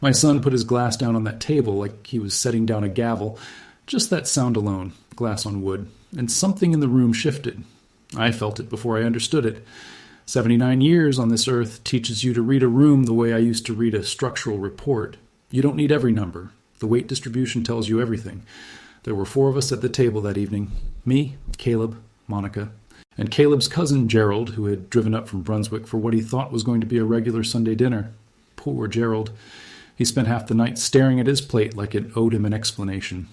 My son put his glass down on that table like he was setting down a gavel. Just that sound alone, glass on wood, and something in the room shifted. I felt it before I understood it. 79 years on this earth teaches you to read a room the way I used to read a structural report. You don't need every number. The weight distribution tells you everything. There were 4 of us at the table that evening. Me, Caleb, Monica, and Caleb's cousin Gerald, who had driven up from Brunswick for what he thought was going to be a regular Sunday dinner. Poor Gerald. He spent half the night staring at his plate like it owed him an explanation.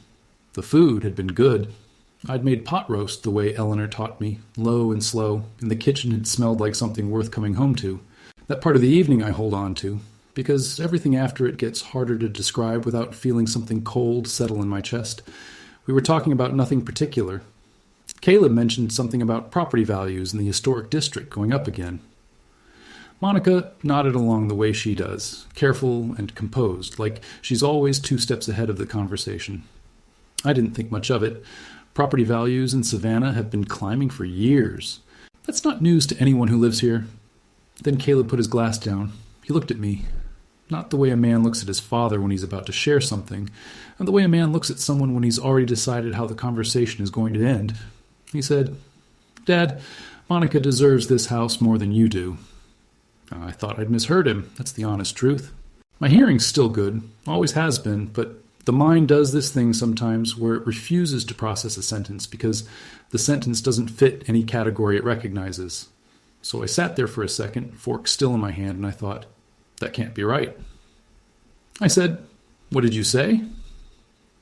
The food had been good. I'd made pot roast the way Eleanor taught me, low and slow, and the kitchen had smelled like something worth coming home to. That part of the evening I hold on to, because everything after it gets harder to describe without feeling something cold settle in my chest. We were talking about nothing particular. Caleb mentioned something about property values in the historic district going up again. Monica nodded along the way she does, careful and composed, like she's always 2 steps ahead of the conversation. I didn't think much of it. Property values in Savannah have been climbing for years. That's not news to anyone who lives here. Then Caleb put his glass down. He looked at me. Not the way a man looks at his father when he's about to share something, and the way a man looks at someone when he's already decided how the conversation is going to end. He said, "Dad, Monica deserves this house more than you do." I thought I'd misheard him. That's the honest truth. My hearing's still good, always has been, but the mind does this thing sometimes where it refuses to process a sentence because the sentence doesn't fit any category it recognizes. So I sat there for a second, fork still in my hand, and I thought, that can't be right. I said, "What did you say?"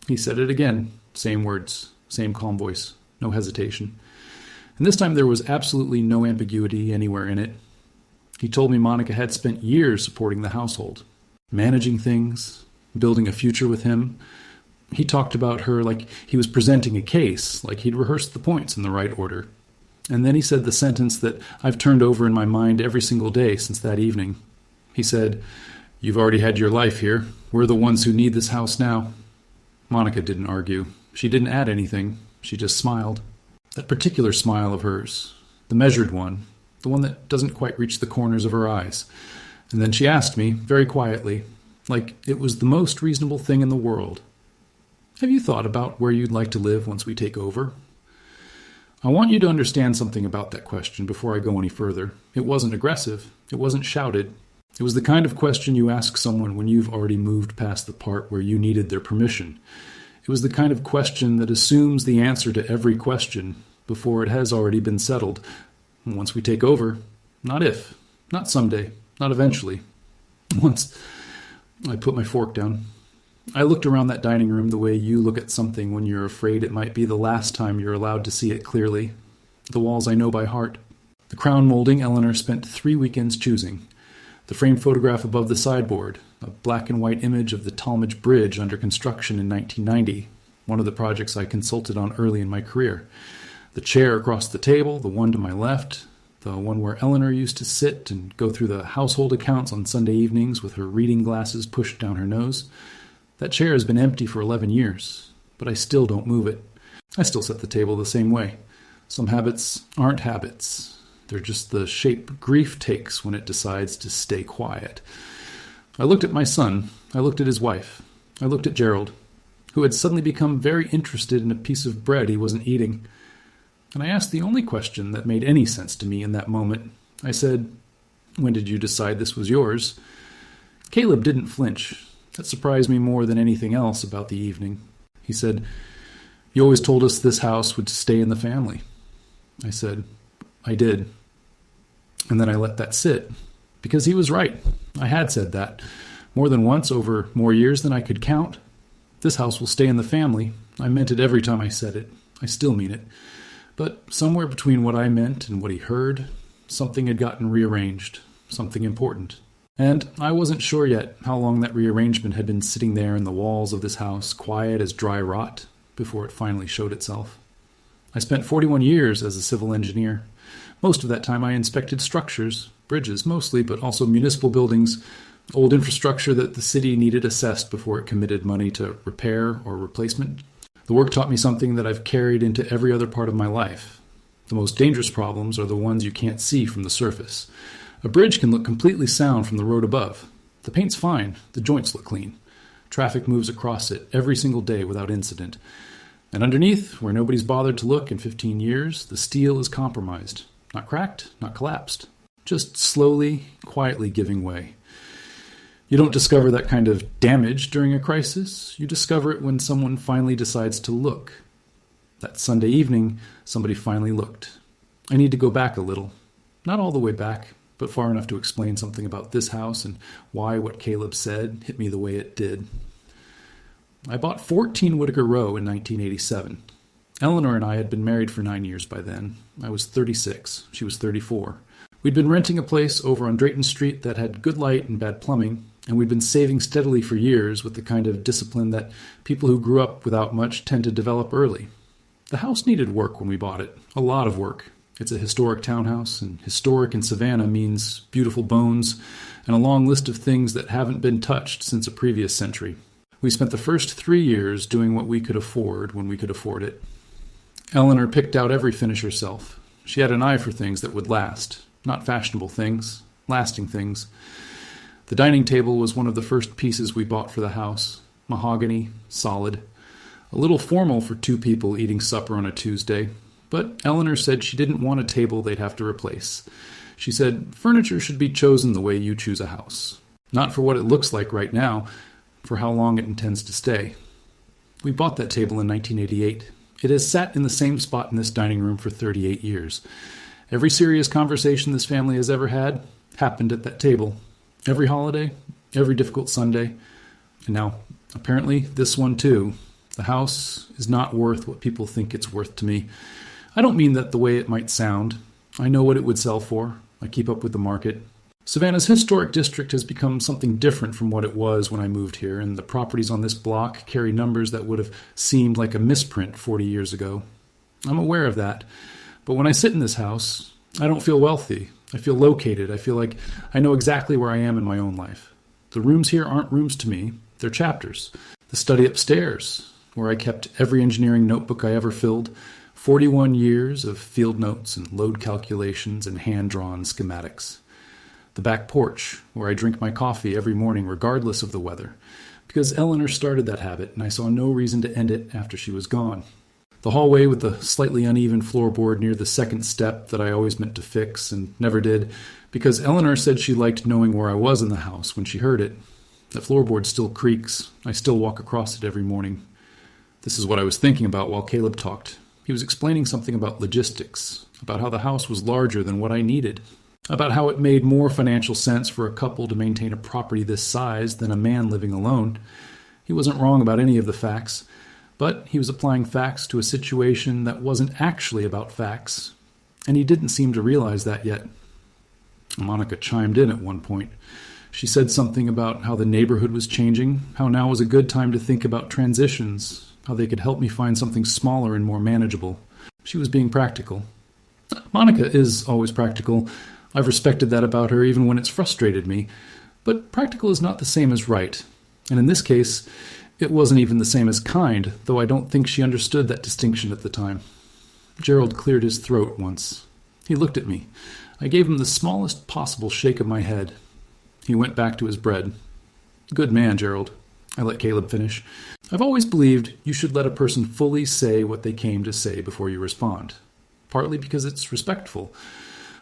He said it again, same words, same calm voice, no hesitation. And this time there was absolutely no ambiguity anywhere in it. He told me Monica had spent years supporting the household, managing things, building a future with him. He talked about her like he was presenting a case, like he'd rehearsed the points in the right order. And then he said the sentence that I've turned over in my mind every single day since that evening. He said, "You've already had your life here. We're the ones who need this house now." Monica didn't argue. She didn't add anything. She just smiled. That particular smile of hers, the measured one, the one that doesn't quite reach the corners of her eyes. And then she asked me, very quietly, like it was the most reasonable thing in the world, "Have you thought about where you'd like to live once we take over?" I want you to understand something about that question before I go any further. It wasn't aggressive. It wasn't shouted. It was the kind of question you ask someone when you've already moved past the part where you needed their permission. It was the kind of question that assumes the answer to every question before it has already been settled. Once we take over, not if, not someday, not eventually. Once. I put my fork down. I looked around that dining room the way you look at something when you're afraid it might be the last time you're allowed to see it clearly. The walls I know by heart. The crown molding Eleanor spent 3 weekends choosing. The framed photograph above the sideboard, a black and white image of the Talmadge Bridge under construction in 1990, one of the projects I consulted on early in my career. The chair across the table, the one to my left, the one where Eleanor used to sit and go through the household accounts on Sunday evenings with her reading glasses pushed down her nose. That chair has been empty for 11 years, but I still don't move it. I still set the table the same way. Some habits aren't habits. They're just the shape grief takes when it decides to stay quiet. I looked at my son. I looked at his wife. I looked at Gerald, who had suddenly become very interested in a piece of bread he wasn't eating. And I asked the only question that made any sense to me in that moment. I said, "When did you decide this was yours?" Caleb didn't flinch. That surprised me more than anything else about the evening. He said, "You always told us this house would stay in the family." I said, "I did." And then I let that sit, because he was right. I had said that, more than once over more years than I could count. This house will stay in the family. I meant it every time I said it. I still mean it. But somewhere between what I meant and what he heard, something had gotten rearranged, something important. And I wasn't sure yet how long that rearrangement had been sitting there in the walls of this house, quiet as dry rot, before it finally showed itself. I spent 41 years as a civil engineer. Most of that time I inspected structures, bridges mostly, but also municipal buildings, old infrastructure that the city needed assessed before it committed money to repair or replacement. The work taught me something that I've carried into every other part of my life. The most dangerous problems are the ones you can't see from the surface. A bridge can look completely sound from the road above. The paint's fine, the joints look clean. Traffic moves across it every single day without incident. And underneath, where nobody's bothered to look in 15 years, the steel is compromised. Not cracked, not collapsed. Just slowly, quietly giving way. You don't discover that kind of damage during a crisis. You discover it when someone finally decides to look. That Sunday evening, somebody finally looked. I need to go back a little. Not all the way back, but far enough to explain something about this house and why what Caleb said hit me the way it did. I bought 14 Whitaker Row in 1987. Eleanor and I had been married for 9 years by then. I was 36. She was 34. We'd been renting a place over on Drayton Street that had good light and bad plumbing, and we'd been saving steadily for years with the kind of discipline that people who grew up without much tend to develop early. The house needed work when we bought it. A lot of work. It's a historic townhouse, and historic in Savannah means beautiful bones and a long list of things that haven't been touched since a previous century. We spent the first 3 years doing what we could afford when we could afford it. Eleanor picked out every finish herself. She had an eye for things that would last. Not fashionable things, lasting things. The dining table was one of the first pieces we bought for the house. Mahogany, solid. A little formal for 2 people eating supper on a Tuesday. But Eleanor said she didn't want a table they'd have to replace. She said furniture should be chosen the way you choose a house. Not for what it looks like right now, for how long it intends to stay. We bought that table in 1988. It has sat in the same spot in this dining room for 38 years. Every serious conversation this family has ever had happened at that table. Every holiday, every difficult Sunday. And now, apparently, this one too. The house is not worth what people think it's worth to me. I don't mean that the way it might sound. I know what it would sell for. I keep up with the market. Savannah's historic district has become something different from what it was when I moved here, and the properties on this block carry numbers that would have seemed like a misprint 40 years ago. I'm aware of that. But when I sit in this house, I don't feel wealthy. I feel located. I feel like I know exactly where I am in my own life. The rooms here aren't rooms to me. They're chapters. The study upstairs, where I kept every engineering notebook I ever filled, 41 years of field notes and load calculations and hand-drawn schematics. The back porch, where I drink my coffee every morning regardless of the weather, because Eleanor started that habit and I saw no reason to end it after she was gone. The hallway with the slightly uneven floorboard near the second step that I always meant to fix and never did, because Eleanor said she liked knowing where I was in the house when she heard it. That floorboard still creaks. I still walk across it every morning. This is what I was thinking about while Caleb talked. He was explaining something about logistics, about how the house was larger than what I needed, about how it made more financial sense for a couple to maintain a property this size than a man living alone. He wasn't wrong about any of the facts, but he was applying facts to a situation that wasn't actually about facts, and he didn't seem to realize that yet. Monica chimed in at one point. She said something about how the neighborhood was changing, how now was a good time to think about transitions, how they could help me find something smaller and more manageable. She was being practical. Monica is always practical. I've respected that about her even when it's frustrated me. But practical is not the same as right. And in this case, it wasn't even the same as kind, though I don't think she understood that distinction at the time. Gerald cleared his throat once. He looked at me. I gave him the smallest possible shake of my head. He went back to his bread. Good man, Gerald. I let Caleb finish. I've always believed you should let a person fully say what they came to say before you respond. Partly because it's respectful.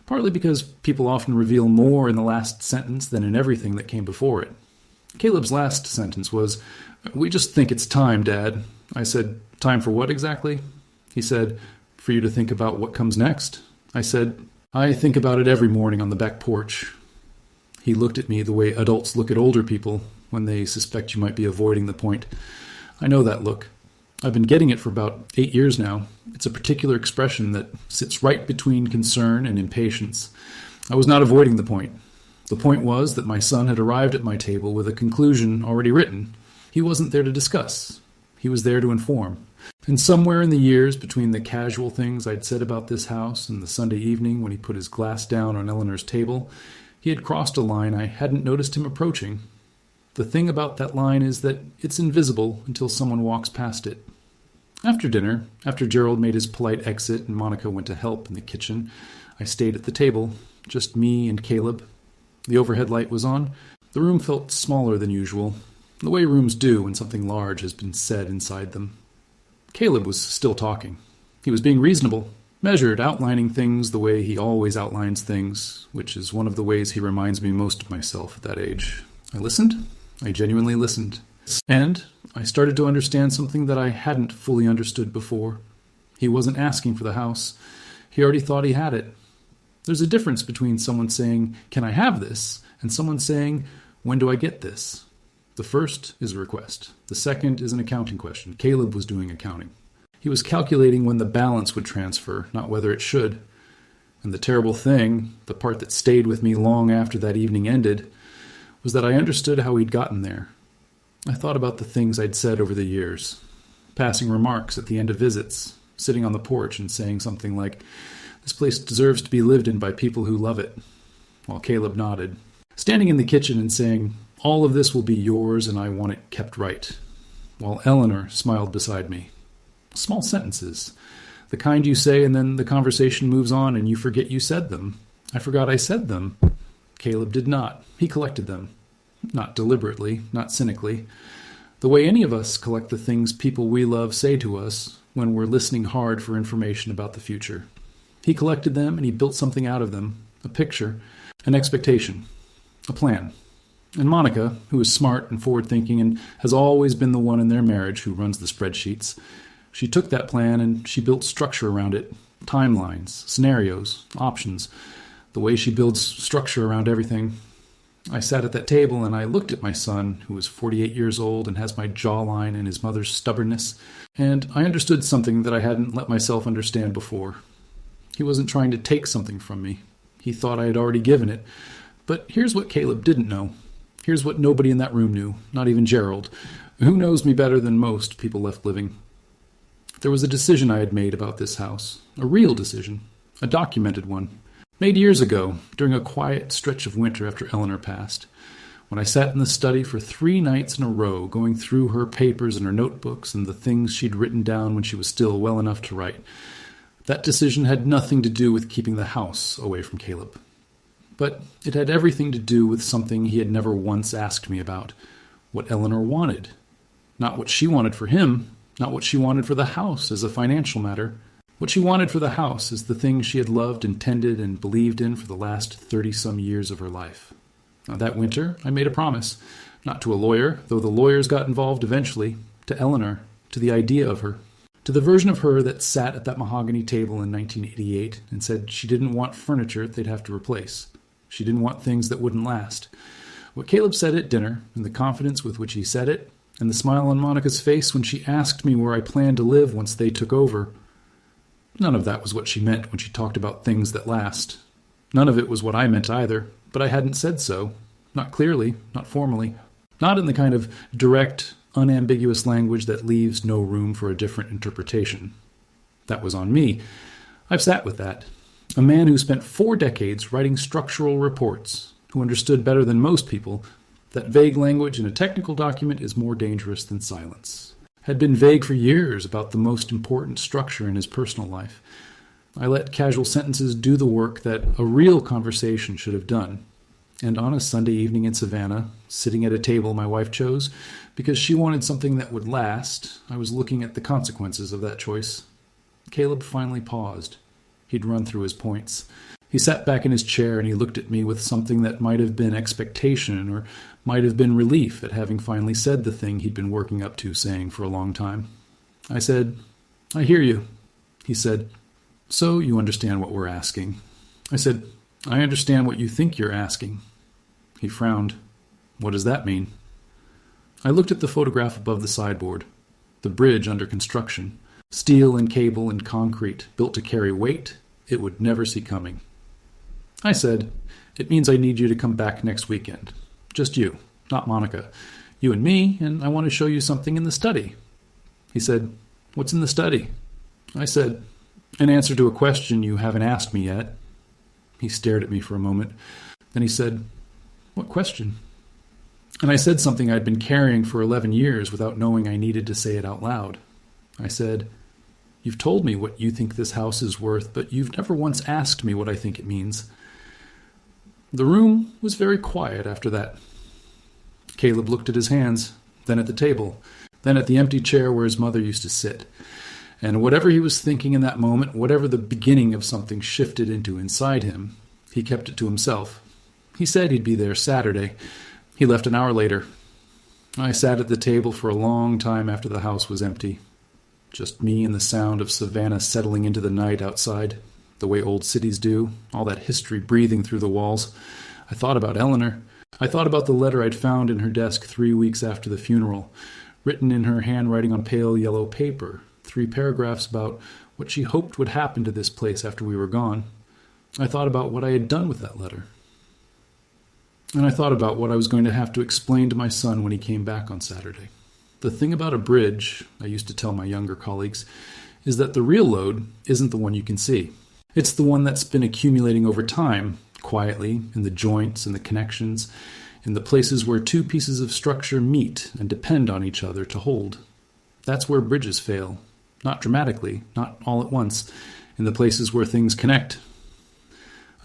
Partly because people often reveal more in the last sentence than in everything that came before it. Caleb's last sentence was, "We just think it's time, Dad." I said, "Time for what exactly?" He said, "For you to think about what comes next." I said, "I think about it every morning on the back porch." He looked at me the way adults look at older people when they suspect you might be avoiding the point. I know that look. I've been getting it for about 8 years now. It's a particular expression that sits right between concern and impatience. I was not avoiding the point. The point was that my son had arrived at my table with a conclusion already written. He wasn't there to discuss. He was there to inform. And somewhere in the years between the casual things I'd said about this house and the Sunday evening when he put his glass down on Eleanor's table, he had crossed a line I hadn't noticed him approaching. The thing about that line is that it's invisible until someone walks past it. After dinner, after Gerald made his polite exit and Monica went to help in the kitchen, I stayed at the table, just me and Caleb. The overhead light was on. The room felt smaller than usual, the way rooms do when something large has been said inside them. Caleb was still talking. He was being reasonable, measured, outlining things the way he always outlines things, which is one of the ways he reminds me most of myself at that age. I listened. I genuinely listened. And I started to understand something that I hadn't fully understood before. He wasn't asking for the house. He already thought he had it. There's a difference between someone saying, "Can I have this?" and someone saying, "When do I get this?" The first is a request. The second is an accounting question. Caleb was doing accounting. He was calculating when the balance would transfer, not whether it should. And the terrible thing, the part that stayed with me long after that evening ended, was that I understood how he'd gotten there. I thought about the things I'd said over the years, passing remarks at the end of visits, sitting on the porch and saying something like, "This place deserves to be lived in by people who love it," while Caleb nodded. Standing in the kitchen and saying, "All of this will be yours and I want it kept right," while Eleanor smiled beside me. Small sentences, the kind you say and then the conversation moves on and you forget you said them. I forgot I said them. Caleb did not. He collected them. Not deliberately, not cynically. The way any of us collect the things people we love say to us when we're listening hard for information about the future. He collected them and he built something out of them, a picture, an expectation, a plan. And Monica, who is smart and forward-thinking and has always been the one in their marriage who runs the spreadsheets, she took that plan and she built structure around it, timelines, scenarios, options, the way she builds structure around everything. I sat at that table and I looked at my son, who is 48 years old and has my jawline and his mother's stubbornness, and I understood something that I hadn't let myself understand before. He wasn't trying to take something from me. He thought I had already given it. But here's what Caleb didn't know. Here's what nobody in that room knew, not even Gerald, who knows me better than most people left living. There was a decision I had made about this house, a real decision, a documented one, made years ago during a quiet stretch of winter after Eleanor passed, when I sat in the study for 3 nights in a row going through her papers and her notebooks and the things she'd written down when she was still well enough to write. That decision had nothing to do with keeping the house away from Caleb. But it had everything to do with something he had never once asked me about, what Eleanor wanted. Not what she wanted for him, not what she wanted for the house as a financial matter. What she wanted for the house is the thing she had loved and tended and believed in for the last 30-some years of her life. Now, that winter, I made a promise, not to a lawyer, though the lawyers got involved eventually, to Eleanor, to the idea of her, to the version of her that sat at that mahogany table in 1988 and said she didn't want furniture they'd have to replace. She didn't want things that wouldn't last. What Caleb said at dinner, and the confidence with which he said it, and the smile on Monica's face when she asked me where I planned to live once they took over, none of that was what she meant when she talked about things that last. None of it was what I meant either, but I hadn't said so. Not clearly, not formally. Not in the kind of direct, unambiguous language that leaves no room for a different interpretation. That was on me. I've sat with that. A man who spent 4 decades writing structural reports, who understood better than most people that vague language in a technical document is more dangerous than silence. Had been vague for years about the most important structure in his personal life. I let casual sentences do the work that a real conversation should have done. And on a Sunday evening in Savannah, sitting at a table my wife chose, because she wanted something that would last, I was looking at the consequences of that choice. Caleb finally paused. He'd run through his points. He sat back in his chair and he looked at me with something that might have been expectation or might have been relief at having finally said the thing he'd been working up to saying for a long time. I said, "I hear you." He said, "So you understand what we're asking." I said, "I understand what you think you're asking." He frowned. "What does that mean?" I looked at the photograph above the sideboard. The bridge under construction. Steel and cable and concrete, built to carry weight it would never see coming. I said, "It means I need you to come back next weekend. Just you, not Monica. You and me, and I want to show you something in the study." He said, "What's in the study?" I said, "An answer to a question you haven't asked me yet." He stared at me for a moment. Then he said, "What question?" And I said something I'd been carrying for 11 years without knowing I needed to say it out loud. I said, "You've told me what you think this house is worth, but you've never once asked me what I think it means." The room was very quiet after that. Caleb looked at his hands, then at the table, then at the empty chair where his mother used to sit. And whatever he was thinking in that moment, whatever the beginning of something shifted into inside him, he kept it to himself. He said he'd be there Saturday. He left an hour later. I sat at the table for a long time after the house was empty. Just me and the sound of Savannah settling into the night outside, the way old cities do, all that history breathing through the walls. I thought about Eleanor. I thought about the letter I'd found in her desk 3 weeks after the funeral, written in her handwriting on pale yellow paper, 3 paragraphs about what she hoped would happen to this place after we were gone. I thought about what I had done with that letter. And I thought about what I was going to have to explain to my son when he came back on Saturday. The thing about a bridge, I used to tell my younger colleagues, is that the real load isn't the one you can see. It's the one that's been accumulating over time, quietly, in the joints and the connections, in the places where 2 pieces of structure meet and depend on each other to hold. That's where bridges fail. Not dramatically, not all at once, in the places where things connect.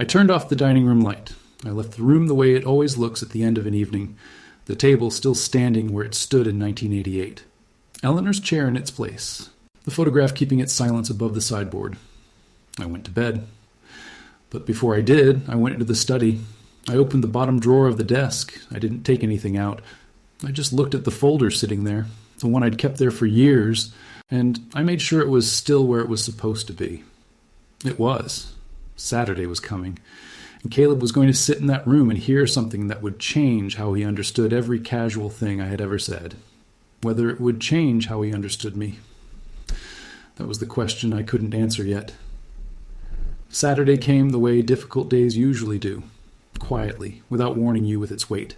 I turned off the dining room light. I left the room the way it always looks at the end of an evening, the table still standing where it stood in 1988. Eleanor's chair in its place, the photograph keeping its silence above the sideboard. I went to bed. But before I did, I went into the study. I opened the bottom drawer of the desk. I didn't take anything out. I just looked at the folder sitting there, the one I'd kept there for years, and I made sure it was still where it was supposed to be. It was. Saturday was coming. And Caleb was going to sit in that room and hear something that would change how he understood every casual thing I had ever said. Whether it would change how he understood me. That was the question I couldn't answer yet. Saturday came the way difficult days usually do, quietly, without warning you with its weight.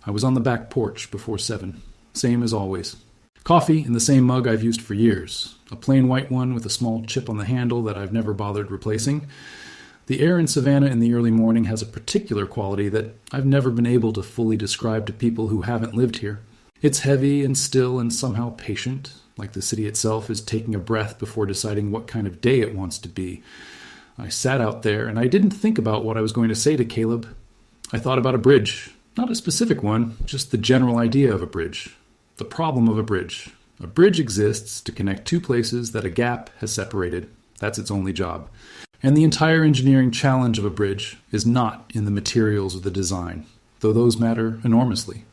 I was on the back porch before 7, same as always. Coffee in the same mug I've used for years, a plain white one with a small chip on the handle that I've never bothered replacing. The air in Savannah in the early morning has a particular quality that I've never been able to fully describe to people who haven't lived here. It's heavy and still and somehow patient, like the city itself is taking a breath before deciding what kind of day it wants to be. I sat out there, and I didn't think about what I was going to say to Caleb. I thought about a bridge. Not a specific one, just the general idea of a bridge. The problem of a bridge. A bridge exists to connect 2 places that a gap has separated. That's its only job. And the entire engineering challenge of a bridge is not in the materials of the design, though those matter enormously.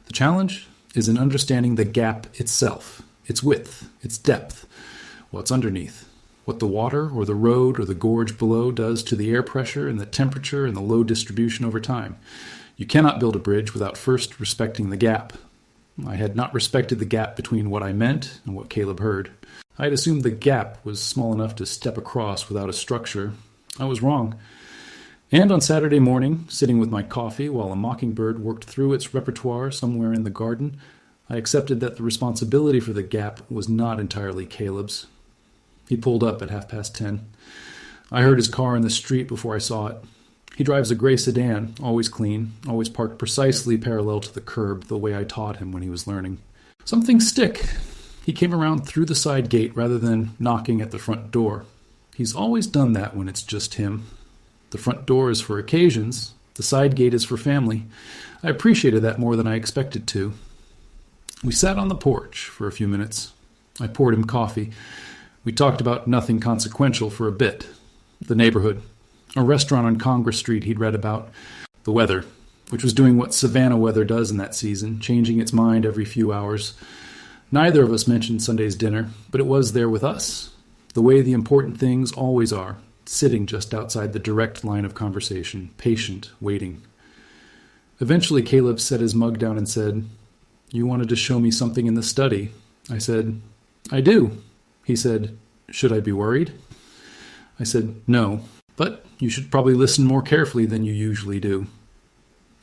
The challenge is in understanding the gap itself, its width, its depth, what's underneath, what the water or the road or the gorge below does to the air pressure and the temperature and the load distribution over time. You cannot build a bridge without first respecting the gap. I had not respected the gap between what I meant and what Caleb heard. I had assumed the gap was small enough to step across without a structure. I was wrong. And on Saturday morning, sitting with my coffee while a mockingbird worked through its repertoire somewhere in the garden, I accepted that the responsibility for the gap was not entirely Caleb's. He pulled up at 10:30. I heard his car in the street before I saw it. He drives a gray sedan, always clean, always parked precisely parallel to the curb, the way I taught him when he was learning. Some things stick. He came around through the side gate rather than knocking at the front door. He's always done that when it's just him. The front door is for occasions. The side gate is for family. I appreciated that more than I expected to. We sat on the porch for a few minutes. I poured him coffee. We talked about nothing consequential for a bit. The neighborhood. A restaurant on Congress Street he'd read about. The weather, which was doing what Savannah weather does in that season, changing its mind every few hours. Neither of us mentioned Sunday's dinner, but it was there with us, the way the important things always are, sitting just outside the direct line of conversation, patient, waiting. Eventually Caleb set his mug down and said, "You wanted to show me something in the study." I said, "I do." He said, "Should I be worried?" I said, "No, but you should probably listen more carefully than you usually do."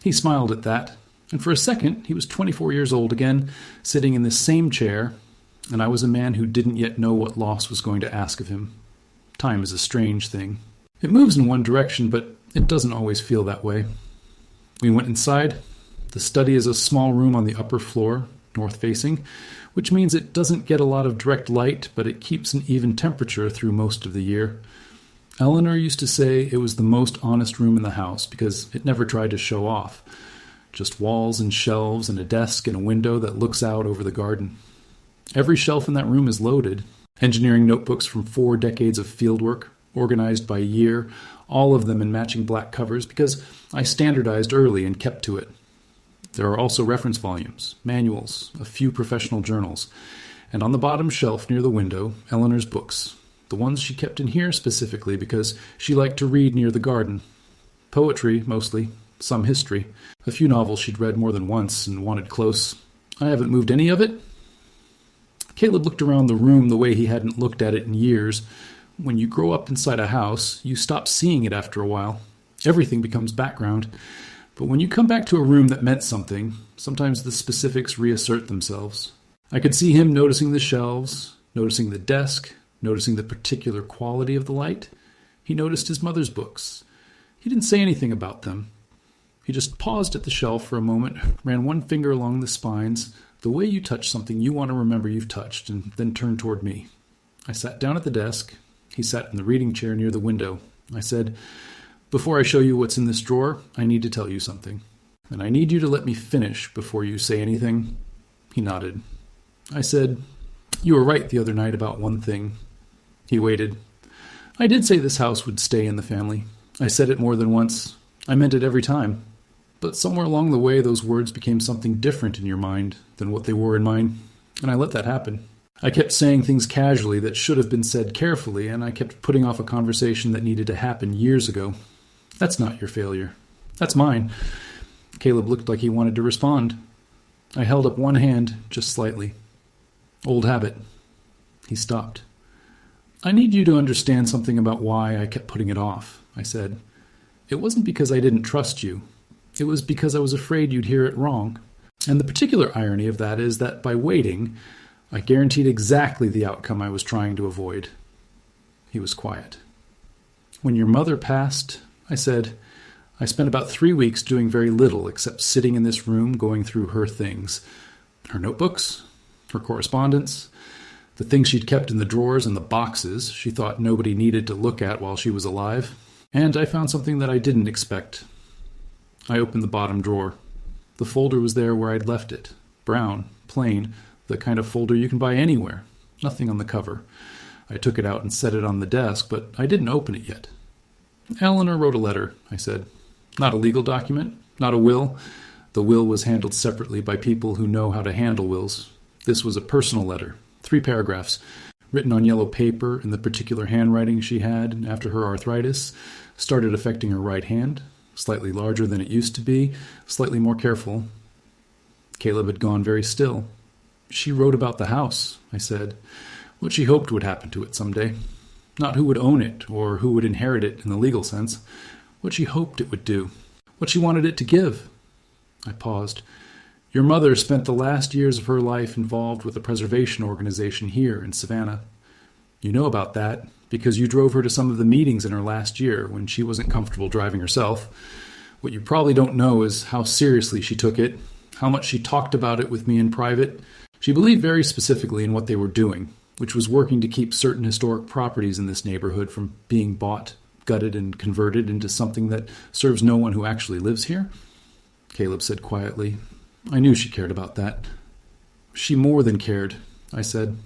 He smiled at that. And for a second, he was 24 years old again, sitting in the same chair, and I was a man who didn't yet know what loss was going to ask of him. Time is a strange thing. It moves in one direction, but it doesn't always feel that way. We went inside. The study is a small room on the upper floor, north-facing, which means it doesn't get a lot of direct light, but it keeps an even temperature through most of the year. Eleanor used to say it was the most honest room in the house because it never tried to show off. Just walls and shelves and a desk and a window that looks out over the garden. Every shelf in that room is loaded. Engineering notebooks from 4 decades of fieldwork, organized by year, all of them in matching black covers because I standardized early and kept to it. There are also reference volumes, manuals, a few professional journals, and on the bottom shelf near the window, Eleanor's books, the ones she kept in here specifically because she liked to read near the garden. Poetry, mostly, some history, a few novels she'd read more than once and wanted close. I haven't moved any of it. Caleb looked around the room the way he hadn't looked at it in years. When you grow up inside a house, you stop seeing it after a while. Everything becomes background. But when you come back to a room that meant something, sometimes the specifics reassert themselves. I could see him noticing the shelves, noticing the desk, noticing the particular quality of the light. He noticed his mother's books. He didn't say anything about them. He just paused at the shelf for a moment, ran one finger along the spines, the way you touch something you want to remember you've touched, and then turned toward me. I sat down at the desk. He sat in the reading chair near the window. I said, "Before I show you what's in this drawer, I need to tell you something. And I need you to let me finish before you say anything." He nodded. I said, "You were right the other night about one thing." He waited. "I did say this house would stay in the family. I said it more than once. I meant it every time. But somewhere along the way, those words became something different in your mind than what they were in mine, and I let that happen. I kept saying things casually that should have been said carefully, and I kept putting off a conversation that needed to happen years ago. That's not your failure. That's mine." Caleb looked like he wanted to respond. I held up one hand, just slightly. "Old habit." He stopped. "I need you to understand something about why I kept putting it off," I said. "It wasn't because I didn't trust you. It was because I was afraid you'd hear it wrong. And the particular irony of that is that by waiting, I guaranteed exactly the outcome I was trying to avoid." He was quiet. "When your mother passed," I said, "I spent about 3 weeks doing very little except sitting in this room going through her things. Her notebooks, her correspondence, the things she'd kept in the drawers and the boxes she thought nobody needed to look at while she was alive. And I found something that I didn't expect." I opened the bottom drawer. The folder was there where I'd left it. Brown, plain, the kind of folder you can buy anywhere. Nothing on the cover. I took it out and set it on the desk, but I didn't open it yet. "Eleanor wrote a letter," I said. "Not a legal document, not a will. The will was handled separately by people who know how to handle wills. This was a personal letter, 3 paragraphs, written on yellow paper in the particular handwriting she had after her arthritis started affecting her right hand. Slightly larger than it used to be, slightly more careful." Caleb had gone very still. "She wrote about the house," I said, "what she hoped would happen to it someday. Not who would own it or who would inherit it in the legal sense. What she hoped it would do. What she wanted it to give." I paused. "Your mother spent the last years of her life involved with a preservation organization here in Savannah. You know about that because you drove her to some of the meetings in her last year when she wasn't comfortable driving herself. What you probably don't know is how seriously she took it, how much she talked about it with me in private. She believed very specifically in what they were doing, which was working to keep certain historic properties in this neighborhood from being bought, gutted, and converted into something that serves no one who actually lives here." Caleb said quietly, "I knew she cared about that." "She more than cared," I said.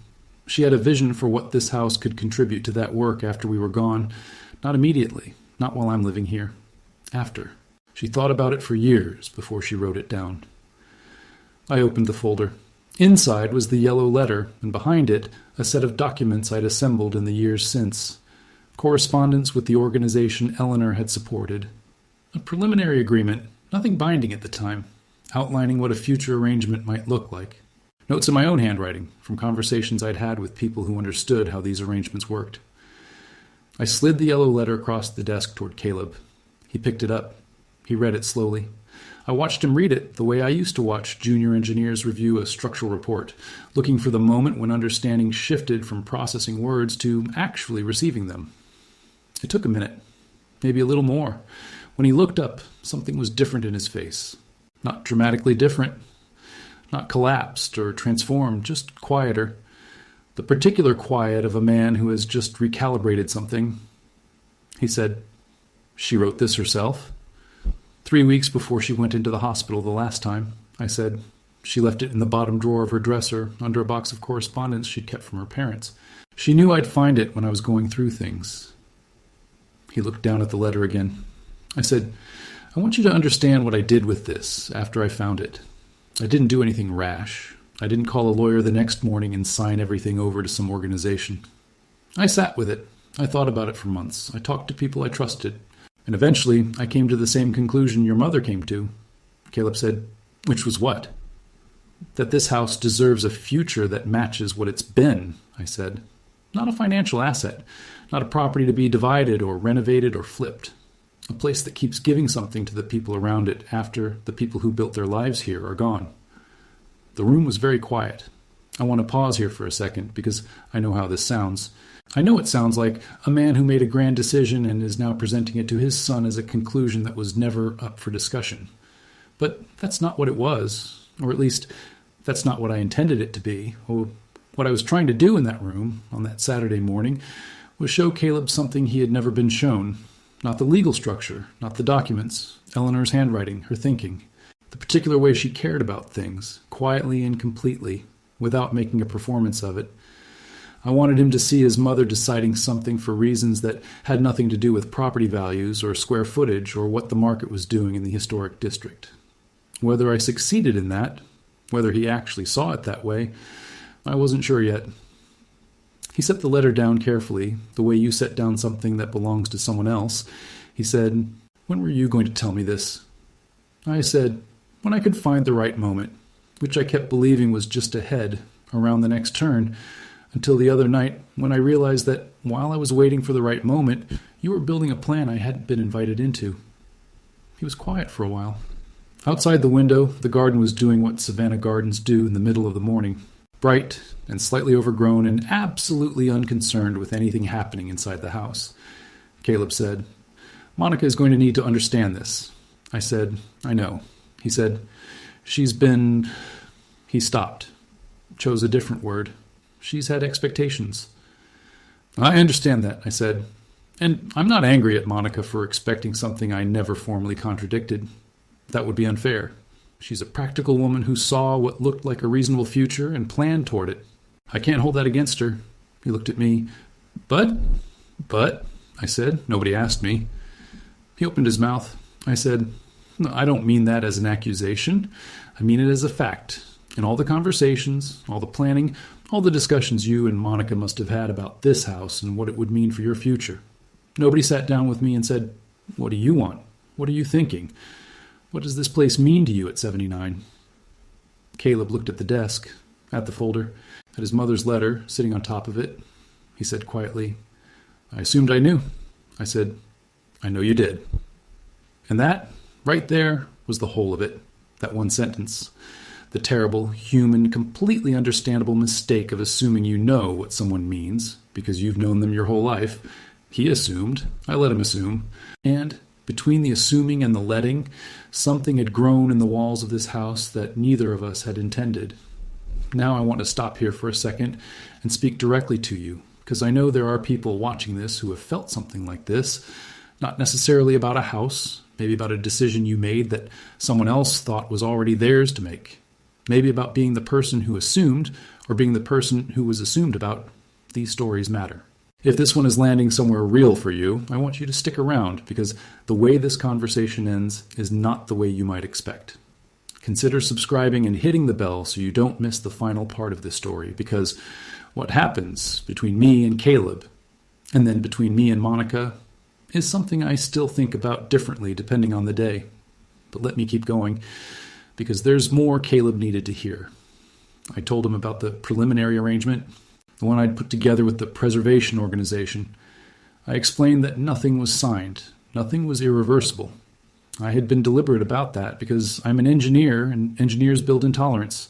"She had a vision for what this house could contribute to that work after we were gone. Not immediately, not while I'm living here. After. She thought about it for years before she wrote it down." I opened the folder. Inside was the yellow letter, and behind it, a set of documents I'd assembled in the years since. Correspondence with the organization Eleanor had supported. A preliminary agreement, nothing binding at the time, outlining what a future arrangement might look like. Notes in my own handwriting, from conversations I'd had with people who understood how these arrangements worked. I slid the yellow letter across the desk toward Caleb. He picked it up. He read it slowly. I watched him read it the way I used to watch junior engineers review a structural report, looking for the moment when understanding shifted from processing words to actually receiving them. It took a minute, maybe a little more. When he looked up, something was different in his face. Not dramatically different, not collapsed or transformed, just quieter. The particular quiet of a man who has just recalibrated something. He said, "She wrote this herself?" 3 weeks before she went into the hospital the last time, I said. She left it in the bottom drawer of her dresser, under a box of correspondence she'd kept from her parents. She knew I'd find it when I was going through things. He looked down at the letter again. I said, I want you to understand what I did with this after I found it. I didn't do anything rash. I didn't call a lawyer the next morning and sign everything over to some organization. I sat with it. I thought about it for months. I talked to people I trusted. And eventually, I came to the same conclusion your mother came to. Caleb said, which was what? That this house deserves a future that matches what it's been, I said. Not a financial asset. Not a property to be divided or renovated or flipped. A place that keeps giving something to the people around it after the people who built their lives here are gone. The room was very quiet. I want to pause here for a second because I know how this sounds. I know it sounds like a man who made a grand decision and is now presenting it to his son as a conclusion that was never up for discussion. But that's not what it was, or at least that's not what I intended it to be. What I was trying to do in that room on that Saturday morning was show Caleb something he had never been shown. Not the legal structure, not the documents, Eleanor's handwriting, her thinking, the particular way she cared about things, quietly and completely, without making a performance of it. I wanted him to see his mother deciding something for reasons that had nothing to do with property values or square footage or what the market was doing in the historic district. Whether I succeeded in that, whether he actually saw it that way, I wasn't sure yet. He set the letter down carefully, the way you set down something that belongs to someone else. He said, when were you going to tell me this? I said, when I could find the right moment, which I kept believing was just ahead, around the next turn, until the other night when I realized that while I was waiting for the right moment, you were building a plan I hadn't been invited into. He was quiet for a while. Outside the window, the garden was doing what Savannah gardens do in the middle of the morning. Bright and slightly overgrown and absolutely unconcerned with anything happening inside the house. Caleb said, Monica is going to need to understand this. I said, I know. He said, she's been... He stopped, chose a different word. She's had expectations. I understand that, I said. And I'm not angry at Monica for expecting something I never formally contradicted. That would be unfair. She's a practical woman who saw what looked like a reasonable future and planned toward it. I can't hold that against her. He looked at me. But, I said, nobody asked me. He opened his mouth. I said, no, I don't mean that as an accusation. I mean it as a fact. In all the conversations, all the planning, all the discussions you and Monica must have had about this house and what it would mean for your future. Nobody sat down with me and said, what do you want? What are you thinking? What does this place mean to you at 79? Caleb looked at the desk, at the folder, at his mother's letter sitting on top of it. He said quietly, I assumed I knew. I said, I know you did. And that, right there, was the whole of it, that one sentence. The terrible, human, completely understandable mistake of assuming you know what someone means, because you've known them your whole life. He assumed. I let him assume. And between the assuming and the letting, something had grown in the walls of this house that neither of us had intended. Now I want to stop here for a second and speak directly to you, because I know there are people watching this who have felt something like this, not necessarily about a house, maybe about a decision you made that someone else thought was already theirs to make, maybe about being the person who assumed or being the person who was assumed about. These stories matter. If this one is landing somewhere real for you, I want you to stick around because the way this conversation ends is not the way you might expect. Consider subscribing and hitting the bell so you don't miss the final part of this story, because what happens between me and Caleb, and then between me and Monica, is something I still think about differently depending on the day. But let me keep going, because there's more Caleb needed to hear. I told him about the preliminary arrangement, the one I'd put together with the preservation organization. I explained that nothing was signed, nothing was irreversible. I had been deliberate about that because I'm an engineer, and engineers build in tolerance.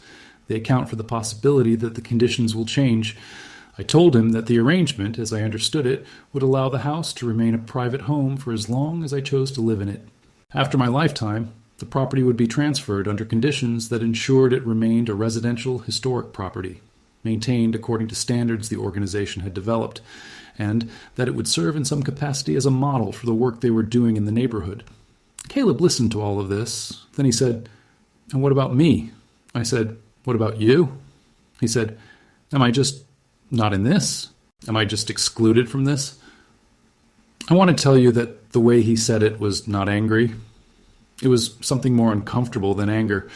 They account for the possibility that the conditions will change. I told him that the arrangement, as I understood it, would allow the house to remain a private home for as long as I chose to live in it. After my lifetime, the property would be transferred under conditions that ensured it remained a residential historic property, maintained according to standards the organization had developed, and that it would serve in some capacity as a model for the work they were doing in the neighborhood. Caleb listened to all of this. Then he said, "And what about me?" I said, "What about you?" He said, "Am I just not in this? Am I just excluded from this?" I want to tell you that the way he said it was not angry. It was something more uncomfortable than anger.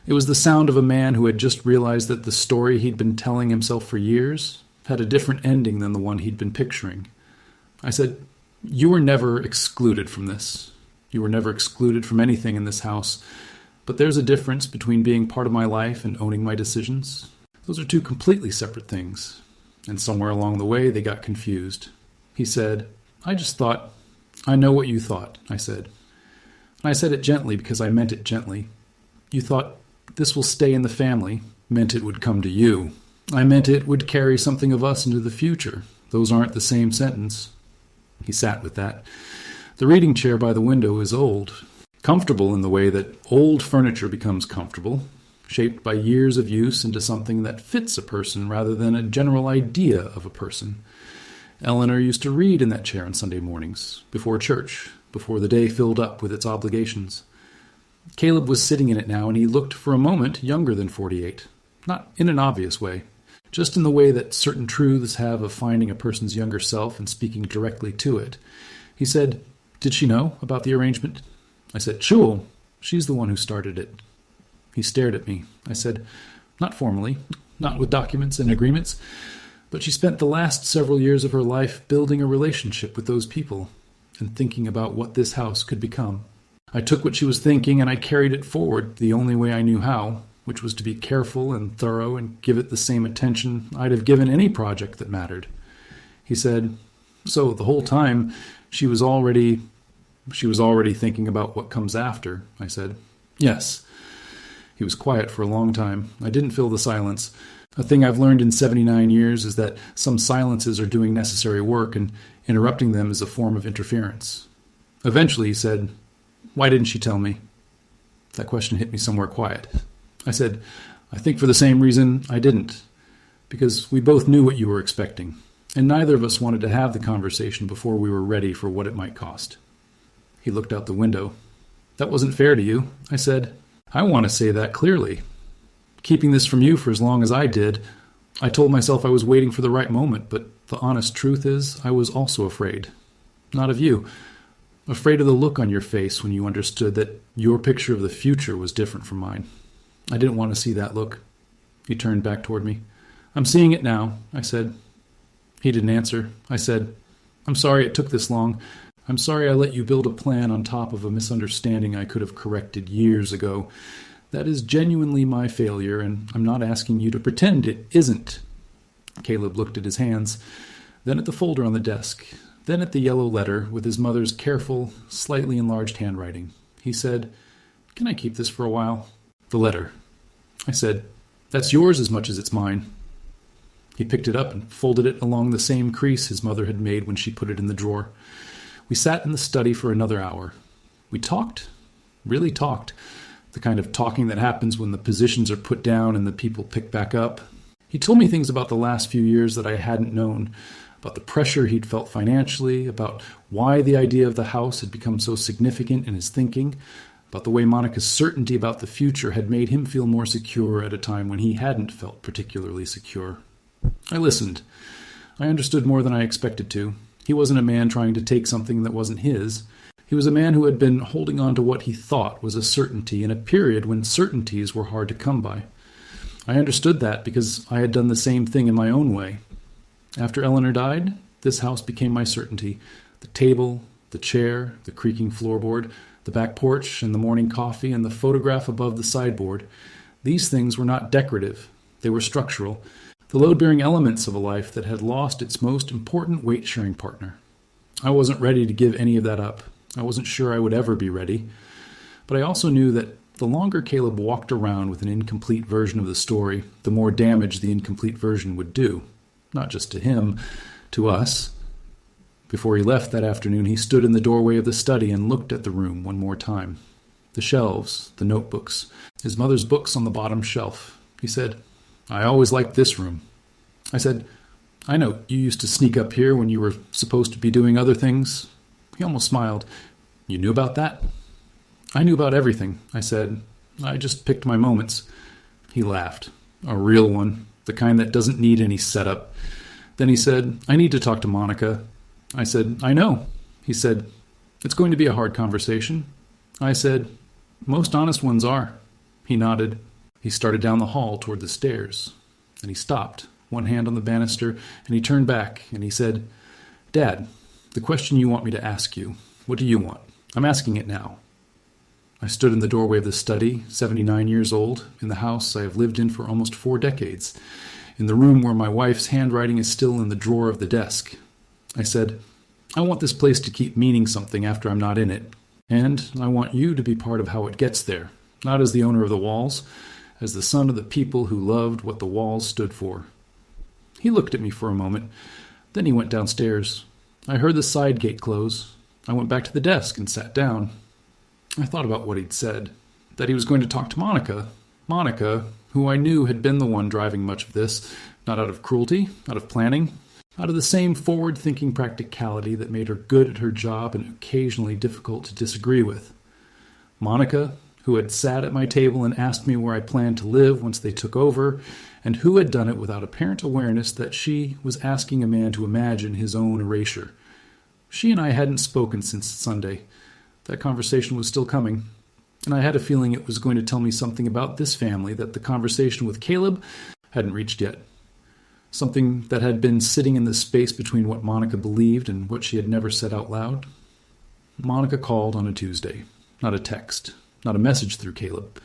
It was the sound of a man who had just realized that the story he'd been telling himself for years had a different ending than the one he'd been picturing. I said, "You were never excluded from this. You were never excluded from anything in this house. But there's a difference between being part of my life and owning my decisions. Those are two completely separate things." And somewhere along the way, they got confused. He said, "I just thought, I know what you thought," I said. And I said it gently because I meant it gently. You thought, this will stay in the family, meant it would come to you. I meant it would carry something of us into the future. Those aren't the same sentence. He sat with that. The reading chair by the window is old. Comfortable in the way that old furniture becomes comfortable, shaped by years of use into something that fits a person rather than a general idea of a person. Eleanor used to read in that chair on Sunday mornings, before church, before the day filled up with its obligations. Caleb was sitting in it now, and he looked for a moment younger than 48. Not in an obvious way, just in the way that certain truths have of finding a person's younger self and speaking directly to it. He said, "Did she know about the arrangement?" I said, "Sure, she's the one who started it." He stared at me. I said, "Not formally, not with documents and agreements, but she spent the last several years of her life building a relationship with those people and thinking about what this house could become. I took what she was thinking and I carried it forward the only way I knew how, which was to be careful and thorough and give it the same attention I'd have given any project that mattered." He said, "So the whole time she was already thinking about what comes after," I said. "Yes." He was quiet for a long time. I didn't fill the silence. A thing I've learned in 79 years is that some silences are doing necessary work, and interrupting them is a form of interference. Eventually he said, "Why didn't she tell me?" That question hit me somewhere quiet. I said, "I think for the same reason I didn't. Because we both knew what you were expecting, and neither of us wanted to have the conversation before we were ready for what it might cost." He looked out the window. "That wasn't fair to you," I said. "I want to say that clearly. Keeping this from you for as long as I did, I told myself I was waiting for the right moment, but the honest truth is I was also afraid. Not of you. Afraid of the look on your face when you understood that your picture of the future was different from mine. I didn't want to see that look." He turned back toward me. "I'm seeing it now," I said. He didn't answer. I said, "I'm sorry it took this long. I'm sorry I let you build a plan on top of a misunderstanding I could have corrected years ago. That is genuinely my failure, and I'm not asking you to pretend it isn't." Caleb looked at his hands, then at the folder on the desk, then at the yellow letter with his mother's careful, slightly enlarged handwriting. He said, "Can I keep this for a while?" "The letter." I said, "That's yours as much as it's mine." He picked it up and folded it along the same crease his mother had made when she put it in the drawer. We sat in the study for another hour. We talked, really talked, the kind of talking that happens when the positions are put down and the people pick back up. He told me things about the last few years that I hadn't known, about the pressure he'd felt financially, about why the idea of the house had become so significant in his thinking, about the way Monica's certainty about the future had made him feel more secure at a time when he hadn't felt particularly secure. I listened. I understood more than I expected to. He wasn't a man trying to take something that wasn't his. He was a man who had been holding on to what he thought was a certainty in a period when certainties were hard to come by. I understood that because I had done the same thing in my own way. After Eleanor died, this house became my certainty. The table, the chair, the creaking floorboard, the back porch and the morning coffee and the photograph above the sideboard. These things were not decorative. They were structural. The load-bearing elements of a life that had lost its most important weight-sharing partner. I wasn't ready to give any of that up. I wasn't sure I would ever be ready. But I also knew that the longer Caleb walked around with an incomplete version of the story, the more damage the incomplete version would do. Not just to him, to us. Before he left that afternoon, he stood in the doorway of the study and looked at the room one more time. The shelves, the notebooks, his mother's books on the bottom shelf. He said, "I always liked this room." I said, "I know you used to sneak up here when you were supposed to be doing other things." He almost smiled. "You knew about that?" I knew about everything, I said. I just picked my moments. He laughed. A real one, the kind that doesn't need any setup. Then he said, I need to talk to Monica. I said, I know. He said, it's going to be a hard conversation. I said, most honest ones are. He nodded. He started down the hall toward the stairs. And he stopped, one hand on the banister, and he turned back, and he said, Dad, the question you want me to ask you, what do you want? I'm asking it now. I stood in the doorway of the study, 79 years old, in the house I have lived in for almost 4 decades, in the room where my wife's handwriting is still in the drawer of the desk. I said, I want this place to keep meaning something after I'm not in it, and I want you to be part of how it gets there, not as the owner of the walls, as the son of the people who loved what the walls stood for. He looked at me for a moment, then he went downstairs. I heard the side gate close. I went back to the desk and sat down. I thought about what he'd said, that he was going to talk to Monica, who I knew had been the one driving much of this, not out of cruelty, out of planning, out of the same forward-thinking practicality that made her good at her job and occasionally difficult to disagree with. Monica, who had sat at my table and asked me where I planned to live once they took over, and who had done it without apparent awareness that she was asking a man to imagine his own erasure. She and I hadn't spoken since Sunday. That conversation was still coming, and I had a feeling it was going to tell me something about this family that the conversation with Caleb hadn't reached yet. Something that had been sitting in the space between what Monica believed and what she had never said out loud. Monica called on a Tuesday, not a text, not a message through Caleb.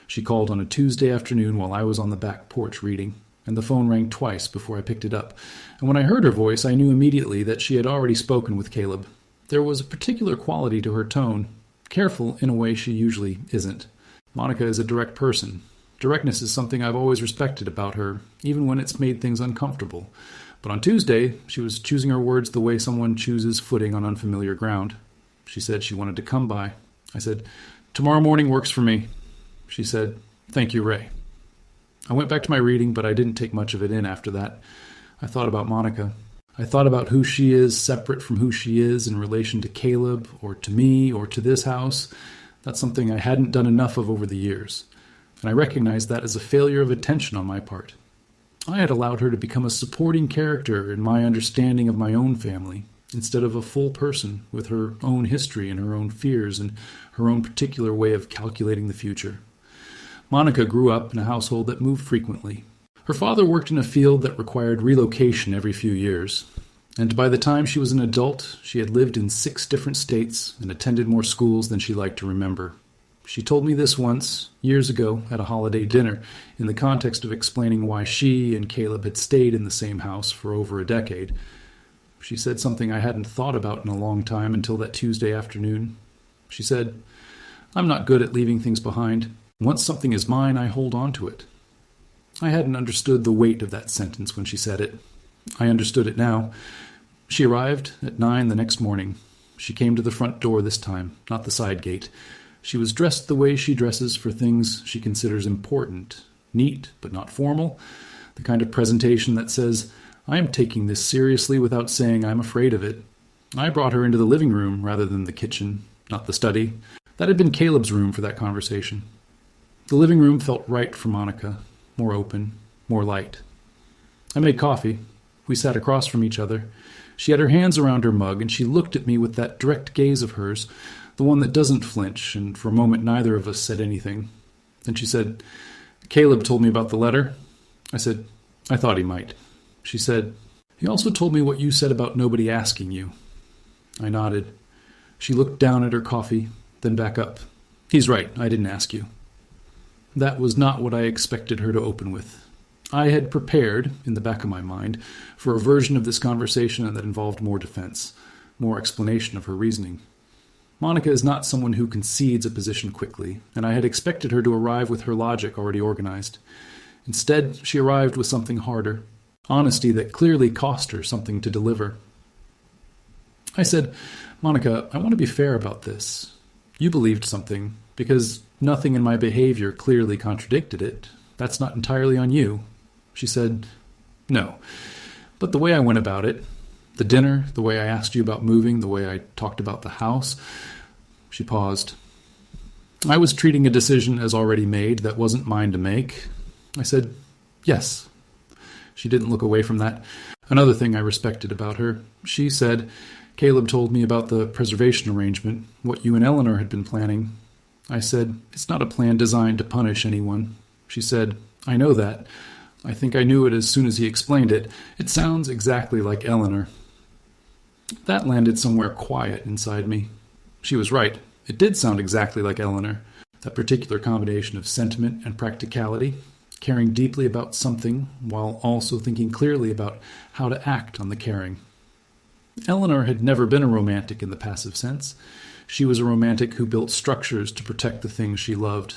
She called on a Tuesday afternoon while I was on the back porch reading, and the phone rang twice before I picked it up. And when I heard her voice, I knew immediately that she had already spoken with Caleb. There was a particular quality to her tone, careful in a way she usually isn't. Monica is a direct person. Directness is something I've always respected about her, even when it's made things uncomfortable. But on Tuesday, she was choosing her words the way someone chooses footing on unfamiliar ground. She said she wanted to come by. I said, tomorrow morning works for me. She said, thank you, Ray. I went back to my reading, but I didn't take much of it in after that. I thought about Monica. I thought about who she is separate from who she is in relation to Caleb or to me or to this house. That's something I hadn't done enough of over the years, and I recognized that as a failure of attention on my part. I had allowed her to become a supporting character in my understanding of my own family, instead of a full person with her own history and her own fears and her own particular way of calculating the future. Monica grew up in a household that moved frequently. Her father worked in a field that required relocation every few years, and by the time she was an adult, she had lived in 6 different states and attended more schools than she liked to remember. She told me this once, years ago, at a holiday dinner, in the context of explaining why she and Caleb had stayed in the same house for over a decade. She said something I hadn't thought about in a long time until that Tuesday afternoon. She said, I'm not good at leaving things behind. Once something is mine, I hold on to it. I hadn't understood the weight of that sentence when she said it. I understood it now. She arrived at 9 the next morning. She came to the front door this time, not the side gate. She was dressed the way she dresses for things she considers important, neat but not formal, the kind of presentation that says, I am taking this seriously without saying I'm afraid of it. I brought her into the living room rather than the kitchen, not the study. That had been Caleb's room for that conversation. The living room felt right for Monica. More open, more light. I made coffee. We sat across from each other. She had her hands around her mug, and she looked at me with that direct gaze of hers, the one that doesn't flinch, and for a moment neither of us said anything. Then she said, Caleb told me about the letter. I said, I thought he might. She said, he also told me what you said about nobody asking you. I nodded. She looked down at her coffee, then back up. He's right, I didn't ask you. That was not what I expected her to open with. I had prepared, in the back of my mind, for a version of this conversation that involved more defense, more explanation of her reasoning. Monica is not someone who concedes a position quickly, and I had expected her to arrive with her logic already organized. Instead, she arrived with something harder, honesty that clearly cost her something to deliver. I said, Monica, I want to be fair about this. You believed something, because nothing in my behavior clearly contradicted it. That's not entirely on you. She said, no. But the way I went about it, the dinner, the way I asked you about moving, the way I talked about the house. She paused. I was treating a decision as already made that wasn't mine to make. I said, yes. She didn't look away from that. Another thing I respected about her. She said, Caleb told me about the preservation arrangement, what you and Eleanor had been planning. I said, it's not a plan designed to punish anyone. She said, I know that. I think I knew it as soon as he explained it. It sounds exactly like Eleanor. That landed somewhere quiet inside me. She was right. It did sound exactly like Eleanor. That particular combination of sentiment and practicality, caring deeply about something while also thinking clearly about how to act on the caring. Eleanor had never been a romantic in the passive sense. She was a romantic who built structures to protect the things she loved.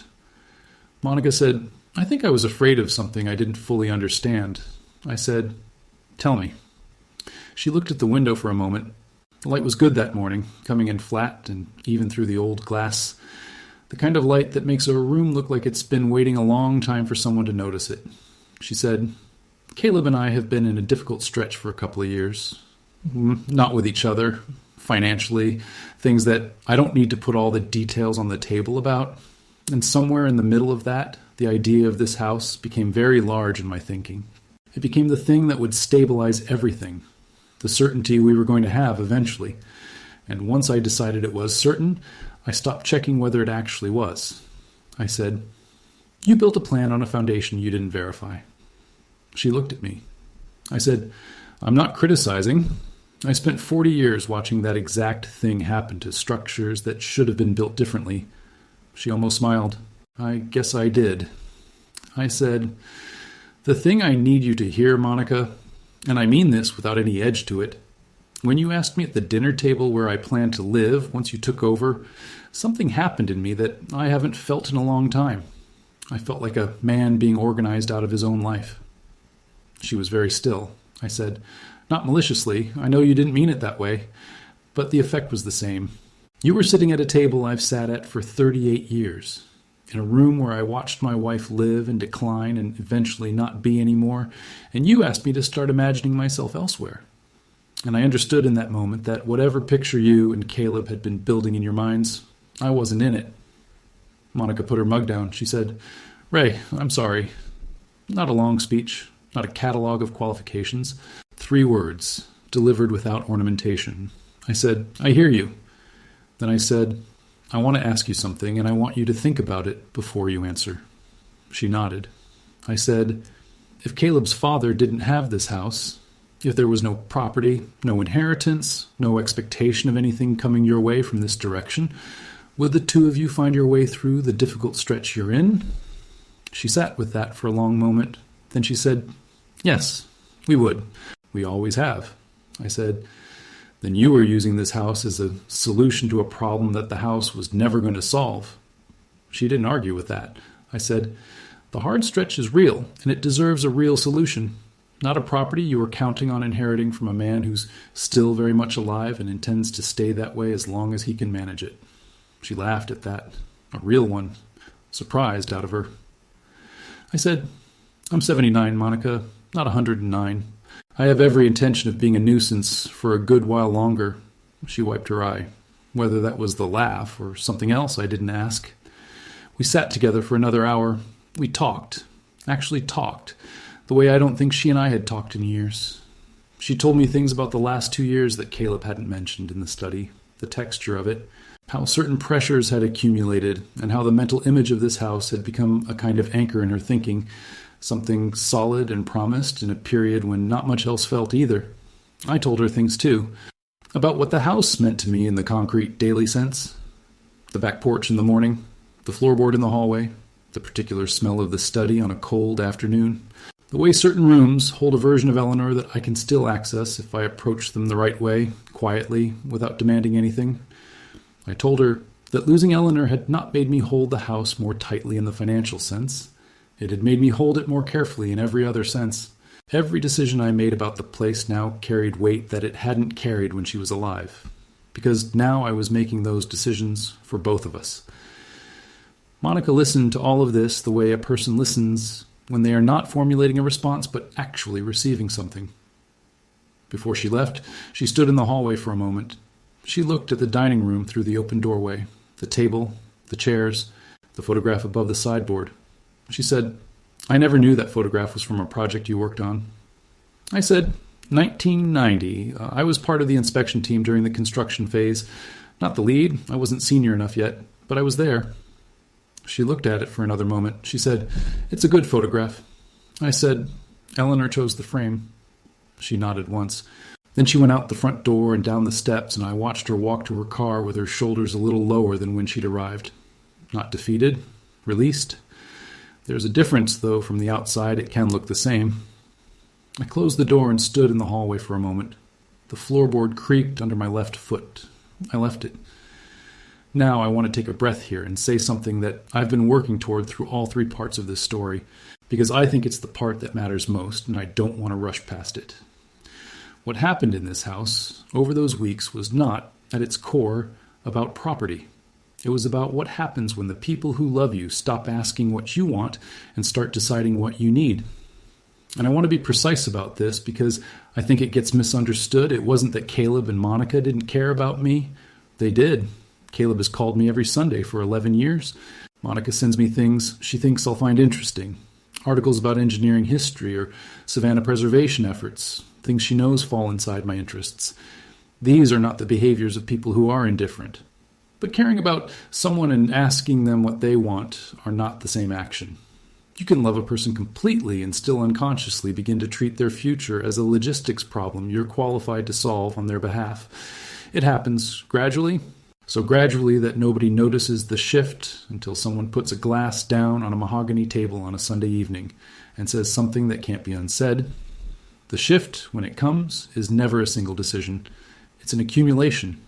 Monica said, I think I was afraid of something I didn't fully understand. I said, tell me. She looked at the window for a moment. The light was good that morning, coming in flat and even through the old glass. The kind of light that makes a room look like it's been waiting a long time for someone to notice it. She said, Caleb and I have been in a difficult stretch for a couple of years. Not with each other, financially, things that I don't need to put all the details on the table about. And somewhere in the middle of that, the idea of this house became very large in my thinking. It became the thing that would stabilize everything, the certainty we were going to have eventually. And once I decided it was certain, I stopped checking whether it actually was. I said, you built a plan on a foundation you didn't verify. She looked at me. I said, I'm not criticizing. I spent 40 years watching that exact thing happen to structures that should have been built differently. She almost smiled. I guess I did. I said, the thing I need you to hear, Monica, and I mean this without any edge to it, when you asked me at the dinner table where I planned to live once you took over, something happened in me that I haven't felt in a long time. I felt like a man being organized out of his own life. She was very still. I said, not maliciously, I know you didn't mean it that way, but the effect was the same. You were sitting at a table I've sat at for 38 years, in a room where I watched my wife live and decline and eventually not be anymore, and you asked me to start imagining myself elsewhere. And I understood in that moment that whatever picture you and Caleb had been building in your minds, I wasn't in it. Monica put her mug down. She said, Ray, I'm sorry. Not a long speech, not a catalog of qualifications. 3 words, delivered without ornamentation. I said, I hear you. Then I said, I want to ask you something, and I want you to think about it before you answer. She nodded. I said, if Caleb's father didn't have this house, if there was no property, no inheritance, no expectation of anything coming your way from this direction, would the 2 of you find your way through the difficult stretch you're in? She sat with that for a long moment. Then she said, yes, we would. We always have. I said, then you were using this house as a solution to a problem that the house was never going to solve. She didn't argue with that. I said, the hard stretch is real, and it deserves a real solution. Not a property you were counting on inheriting from a man who's still very much alive and intends to stay that way as long as he can manage it. She laughed at that. A real one. Surprised out of her. I said, I'm 79, Monica, not 109. I have every intention of being a nuisance for a good while longer. She wiped her eye. Whether that was the laugh or something else, I didn't ask. We sat together for another hour. We talked. Actually talked. The way I don't think she and I had talked in years. She told me things about the last 2 years that Caleb hadn't mentioned in the study, the texture of it, how certain pressures had accumulated, and how the mental image of this house had become a kind of anchor in her thinking, something solid and promised in a period when not much else felt either. I told her things too, about what the house meant to me in the concrete daily sense. The back porch in the morning, the floorboard in the hallway, the particular smell of the study on a cold afternoon, the way certain rooms hold a version of Eleanor that I can still access if I approach them the right way, quietly, without demanding anything. I told her that losing Eleanor had not made me hold the house more tightly in the financial sense. It had made me hold it more carefully in every other sense. Every decision I made about the place now carried weight that it hadn't carried when she was alive, because now I was making those decisions for both of us. Monica listened to all of this the way a person listens when they are not formulating a response but actually receiving something. Before she left, she stood in the hallway for a moment. She looked at the dining room through the open doorway, the table, the chairs, the photograph above the sideboard. She said, "I never knew that photograph was from a project you worked on." I said, 1990. I was part of the inspection team during the construction phase. Not the lead. I wasn't senior enough yet, but I was there. She looked at it for another moment. She said, "It's a good photograph." I said, "Eleanor chose the frame." She nodded once. Then she went out the front door and down the steps, and I watched her walk to her car with her shoulders a little lower than when she'd arrived. Not defeated, released. There's a difference, though. From the outside it can look the same. I closed the door and stood in the hallway for a moment. The floorboard creaked under my left foot. I left it. Now I want to take a breath here and say something that I've been working toward through all three parts of this story, because I think it's the part that matters most, and I don't want to rush past it. What happened in this house over those weeks was not, at its core, about property. It was about what happens when the people who love you stop asking what you want and start deciding what you need. And I want to be precise about this because I think it gets misunderstood. It wasn't that Caleb and Monica didn't care about me. They did. Caleb has called me every Sunday for 11 years. Monica sends me things she thinks I'll find interesting. Articles about engineering history or savanna preservation efforts. Things she knows fall inside my interests. These are not the behaviors of people who are indifferent. But caring about someone and asking them what they want are not the same action. You can love a person completely and still unconsciously begin to treat their future as a logistics problem you're qualified to solve on their behalf. It happens gradually, so gradually that nobody notices the shift until someone puts a glass down on a mahogany table on a Sunday evening and says something that can't be unsaid. The shift, when it comes, is never a single decision. It's an accumulation.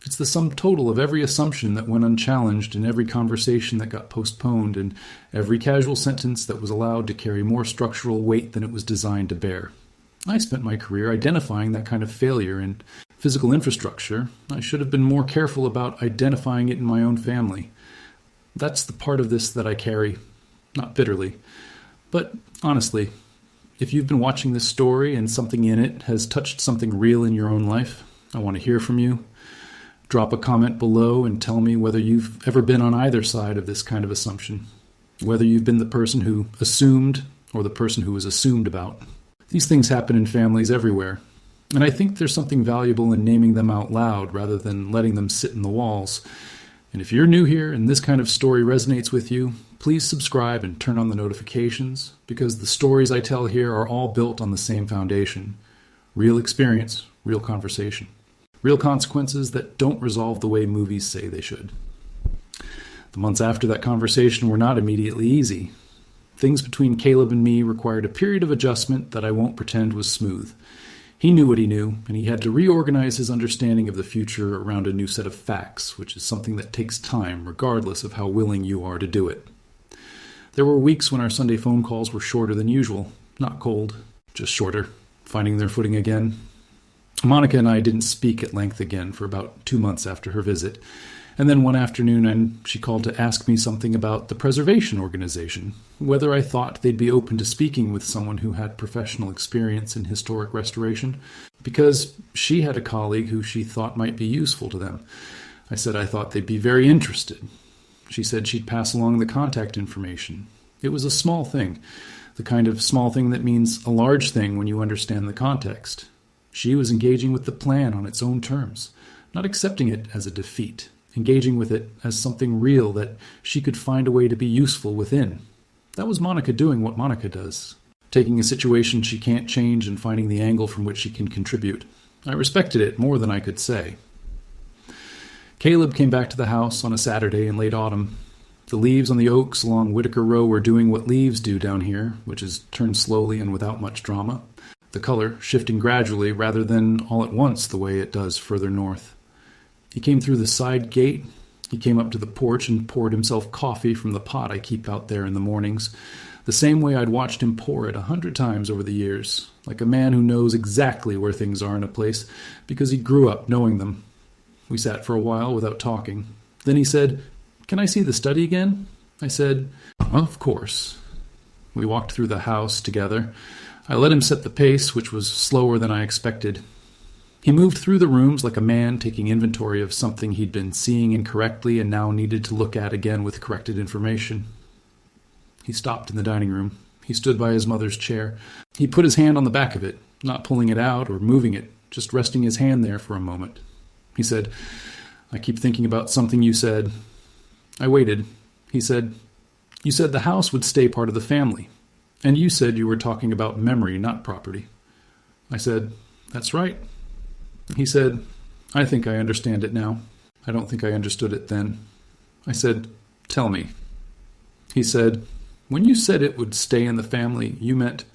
It's the sum total of every assumption that went unchallenged and every conversation that got postponed and every casual sentence that was allowed to carry more structural weight than it was designed to bear. I spent my career identifying that kind of failure in physical infrastructure. I should have been more careful about identifying it in my own family. That's the part of this that I carry, not bitterly. But honestly, if you've been watching this story and something in it has touched something real in your own life, I want to hear from you. Drop a comment below and tell me whether you've ever been on either side of this kind of assumption. Whether you've been the person who assumed or the person who was assumed about. These things happen in families everywhere. And I think there's something valuable in naming them out loud rather than letting them sit in the walls. And if you're new here and this kind of story resonates with you, please subscribe and turn on the notifications, because the stories I tell here are all built on the same foundation. Real experience, real conversation. Real consequences that don't resolve the way movies say they should. The months after that conversation were not immediately easy. Things between Caleb and me required a period of adjustment that I won't pretend was smooth. He knew what he knew, and he had to reorganize his understanding of the future around a new set of facts, which is something that takes time, regardless of how willing you are to do it. There were weeks when our Sunday phone calls were shorter than usual. Not cold, just shorter. Finding their footing again. Monica and I didn't speak at length again for about 2 months after her visit. And then one afternoon she called to ask me something about the preservation organization, whether I thought they'd be open to speaking with someone who had professional experience in historic restoration, because she had a colleague who she thought might be useful to them. I said I thought they'd be very interested. She said she'd pass along the contact information. It was a small thing, the kind of small thing that means a large thing when you understand the context. She was engaging with the plan on its own terms, not accepting it as a defeat. Engaging with it as something real that she could find a way to be useful within. That was Monica doing what Monica does, taking a situation she can't change and finding the angle from which she can contribute. I respected it more than I could say. Caleb came back to the house on a Saturday in late autumn. The leaves on the oaks along Whitaker Row were doing what leaves do down here, which is turn slowly and without much drama, the color shifting gradually rather than all at once the way it does further north. He came through the side gate. He came up to the porch and poured himself coffee from the pot I keep out there in the mornings, the same way I'd watched him pour it 100 times over the years, like a man who knows exactly where things are in a place because he grew up knowing them. We sat for a while without talking. Then he said, "Can I see the study again?" I said, "Of course." We walked through the house together. I let him set the pace, which was slower than I expected. He moved through the rooms like a man taking inventory of something he'd been seeing incorrectly and now needed to look at again with corrected information. He stopped in the dining room. He stood by his mother's chair. He put his hand on the back of it, not pulling it out or moving it, just resting his hand there for a moment. He said, "I keep thinking about something you said." I waited. He said, "You said the house would stay part of the family, and you said you were talking about memory, not property." I said, "That's right." He said, "I think I understand it now. I don't think I understood it then." I said, "Tell me." He said, "When you said it would stay in the family, you meant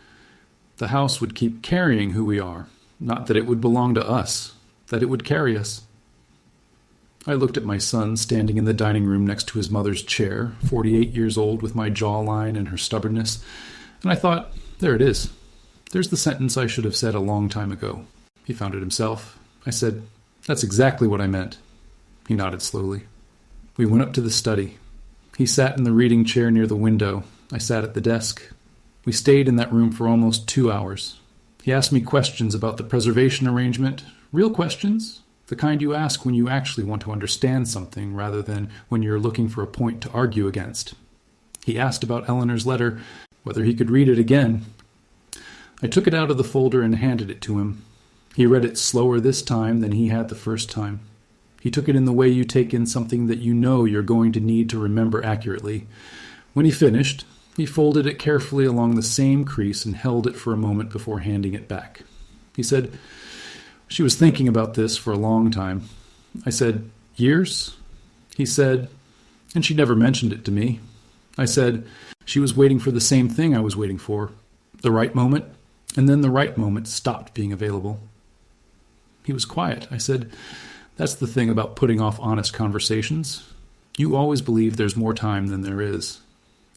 the house would keep carrying who we are, not that it would belong to us, that it would carry us." I looked at my son standing in the dining room next to his mother's chair, 48 years old with my jawline and her stubbornness, and I thought, there it is. There's the sentence I should have said a long time ago. He found it himself. I said, "That's exactly what I meant." He nodded slowly. We went up to the study. He sat in the reading chair near the window. I sat at the desk. We stayed in that room for almost 2 hours. He asked me questions about the preservation arrangement, real questions, the kind you ask when you actually want to understand something rather than when you're looking for a point to argue against. He asked about Eleanor's letter, whether he could read it again. I took it out of the folder and handed it to him. He read it slower this time than he had the first time. He took it in the way you take in something that you know you're going to need to remember accurately. When he finished, he folded it carefully along the same crease and held it for a moment before handing it back. He said, "She was thinking about this for a long time." I said, "Years?" He said, "And she never mentioned it to me." I said, "She was waiting for the same thing I was waiting for, the right moment, and then the right moment stopped being available." He was quiet. I said, "That's the thing about putting off honest conversations. You always believe there's more time than there is.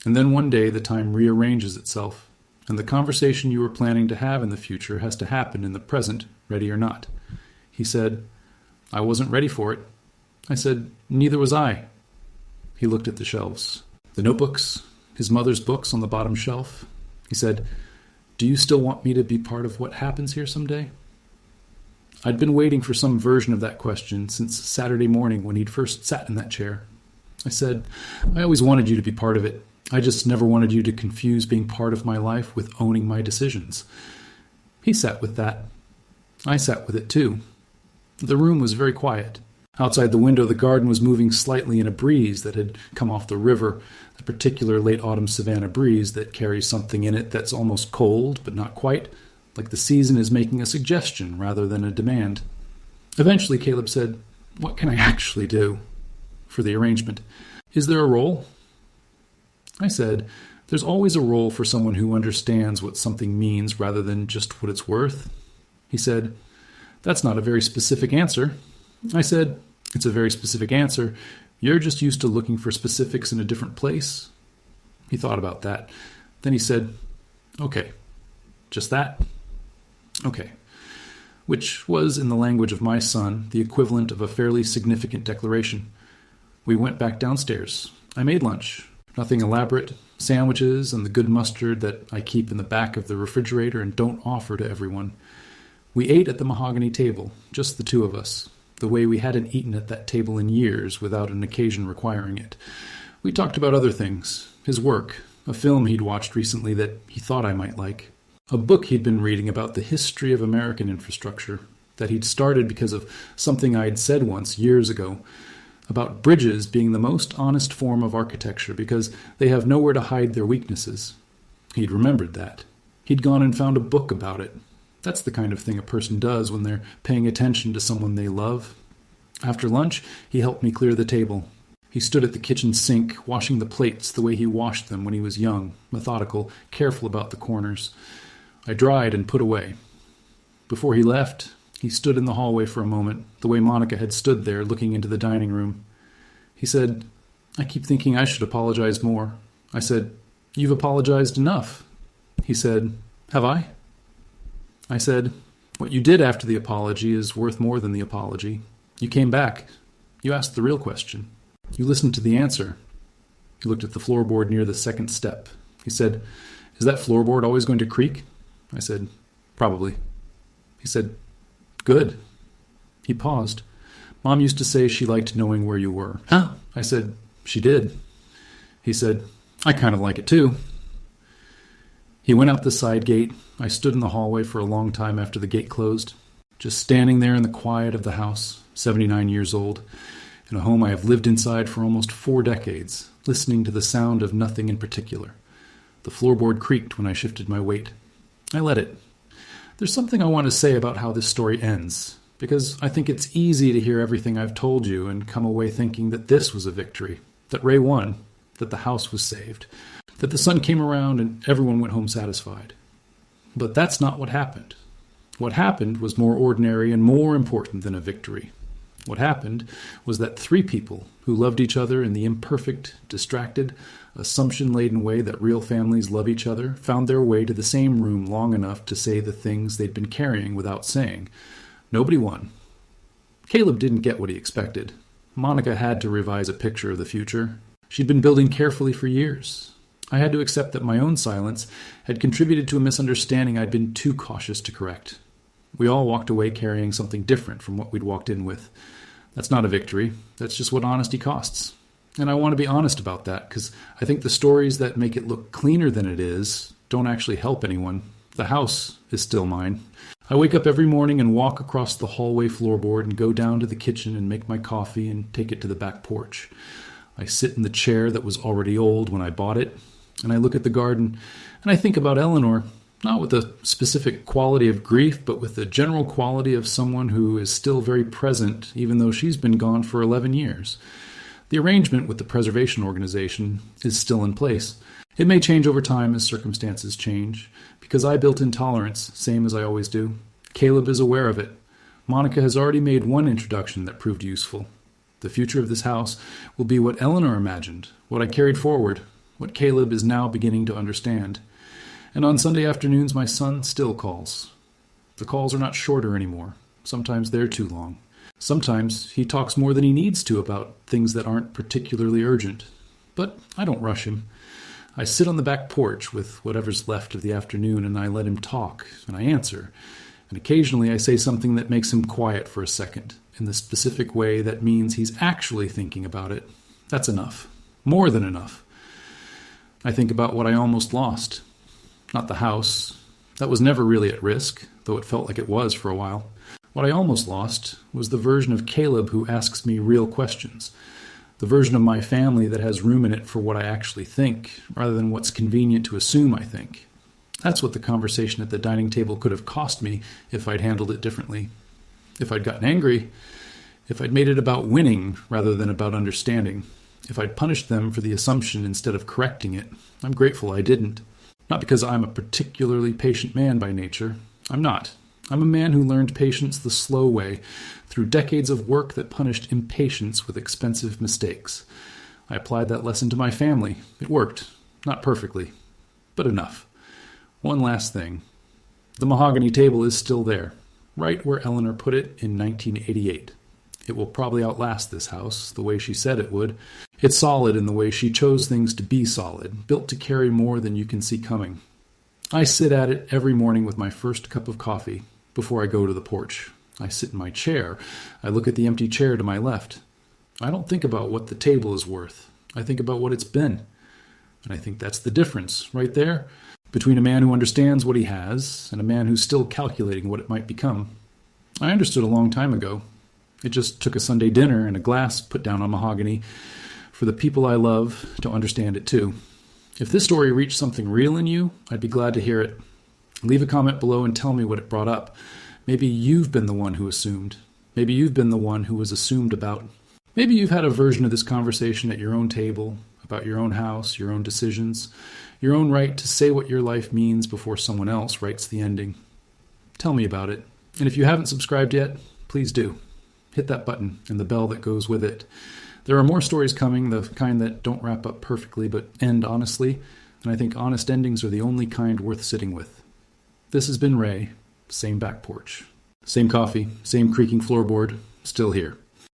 And then one day the time rearranges itself, and the conversation you were planning to have in the future has to happen in the present, ready or not." He said, "I wasn't ready for it." I said, "Neither was I." He looked at the shelves, the notebooks, his mother's books on the bottom shelf. He said, "Do you still want me to be part of what happens here someday?" I'd been waiting for some version of that question since Saturday morning when he'd first sat in that chair. I said, "I always wanted you to be part of it. I just never wanted you to confuse being part of my life with owning my decisions." He sat with that. I sat with it too. The room was very quiet. Outside the window, the garden was moving slightly in a breeze that had come off the river, a particular late autumn savanna breeze that carries something in it that's almost cold, but not quite, like the season is making a suggestion rather than a demand. Eventually, Caleb said, "What can I actually do for the arrangement? Is there a role?" I said, "There's always a role for someone who understands what something means rather than just what it's worth." He said, "That's not a very specific answer." I said, "It's a very specific answer. You're just used to looking for specifics in a different place." He thought about that. Then he said, "Okay, just that?" "Okay." Which was, in the language of my son, the equivalent of a fairly significant declaration. We went back downstairs. I made lunch. Nothing elaborate. Sandwiches and the good mustard that I keep in the back of the refrigerator and don't offer to everyone. We ate at the mahogany table, just the two of us, the way we hadn't eaten at that table in years without an occasion requiring it. We talked about other things, his work, a film he'd watched recently that he thought I might like, a book he'd been reading about the history of American infrastructure, that he'd started because of something I'd said once years ago, about bridges being the most honest form of architecture because they have nowhere to hide their weaknesses. He'd remembered that. He'd gone and found a book about it. That's the kind of thing a person does when they're paying attention to someone they love. After lunch, he helped me clear the table. He stood at the kitchen sink, washing the plates the way he washed them when he was young, methodical, careful about the corners. I dried and put away. Before he left, he stood in the hallway for a moment, the way Monica had stood there looking into the dining room. He said, "I keep thinking I should apologize more." I said, "You've apologized enough." He said, "Have I?" I said, "What you did after the apology is worth more than the apology. You came back. You asked the real question. You listened to the answer." He looked at the floorboard near the second step. He said, "Is that floorboard always going to creak?" I said, "Probably." He said, "Good. He paused. Mom used to say she liked knowing where you were. Oh. I said, she did. He said, I kind of like it too. He went out the side gate. I stood in the hallway for a long time after the gate closed, just standing there in the quiet of the house, 79 years old, in a home I have lived inside for almost 4 decades, listening to the sound of nothing in particular. The floorboard creaked when I shifted my weight. I let it. There's something I want to say about how this story ends, because I think it's easy to hear everything I've told you and come away thinking that this was a victory, that Ray won, that the house was saved, that the sun came around and everyone went home satisfied. But that's not what happened. What happened was more ordinary and more important than a victory. What happened was that 3 people who loved each other in the imperfect, distracted, assumption-laden way that real families love each other found their way to the same room long enough to say the things they'd been carrying without saying. Nobody won. Caleb didn't get what he expected. Monica had to revise a picture of the future. She'd been building carefully for years. I had to accept that my own silence had contributed to a misunderstanding I'd been too cautious to correct. We all walked away carrying something different from what we'd walked in with. That's not a victory. That's just what honesty costs. And I want to be honest about that, because I think the stories that make it look cleaner than it is don't actually help anyone. The house is still mine. I wake up every morning and walk across the hallway floorboard and go down to the kitchen and make my coffee and take it to the back porch. I sit in the chair that was already old when I bought it, and I look at the garden, and I think about Eleanor, not with a specific quality of grief, but with the general quality of someone who is still very present, even though she's been gone for 11 years. The arrangement with the preservation organization is still in place. It may change over time as circumstances change, because I built in tolerance, same as I always do. Caleb is aware of it. Monica has already made one introduction that proved useful. The future of this house will be what Eleanor imagined, what I carried forward, what Caleb is now beginning to understand. And on Sunday afternoons, my son still calls. The calls are not shorter anymore. Sometimes they're too long. Sometimes he talks more than he needs to about things that aren't particularly urgent. But I don't rush him. I sit on the back porch with whatever's left of the afternoon, and I let him talk, and I answer. And occasionally I say something that makes him quiet for a second, in the specific way that means he's actually thinking about it. That's enough. More than enough. I think about what I almost lost. Not the house. That was never really at risk, though it felt like it was for a while. What I almost lost was the version of Caleb who asks me real questions. The version of my family that has room in it for what I actually think, rather than what's convenient to assume I think. That's what the conversation at the dining table could have cost me if I'd handled it differently. If I'd gotten angry. If I'd made it about winning rather than about understanding. If I'd punished them for the assumption instead of correcting it. I'm grateful I didn't. Not because I'm a particularly patient man by nature. I'm not. I'm a man who learned patience the slow way, through decades of work that punished impatience with expensive mistakes. I applied that lesson to my family. It worked. Not perfectly, but enough. One last thing. The mahogany table is still there, right where Eleanor put it in 1988. It will probably outlast this house, the way she said it would. It's solid in the way she chose things to be solid, built to carry more than you can see coming. I sit at it every morning with my first cup of coffee before I go to the porch. I sit in my chair. I look at the empty chair to my left. I don't think about what the table is worth. I think about what it's been. And I think that's the difference, right there, between a man who understands what he has and a man who's still calculating what it might become. I understood a long time ago. It just took a Sunday dinner and a glass put down on mahogany for the people I love to understand it too. If this story reached something real in you, I'd be glad to hear it. Leave a comment below and tell me what it brought up. Maybe you've been the one who assumed. Maybe you've been the one who was assumed about. Maybe you've had a version of this conversation at your own table, about your own house, your own decisions, your own right to say what your life means before someone else writes the ending. Tell me about it. And if you haven't subscribed yet, please do. Hit that button and the bell that goes with it. There are more stories coming, the kind that don't wrap up perfectly but end honestly, and I think honest endings are the only kind worth sitting with. This has been Ray, same back porch. Same coffee, same creaking floorboard, still here.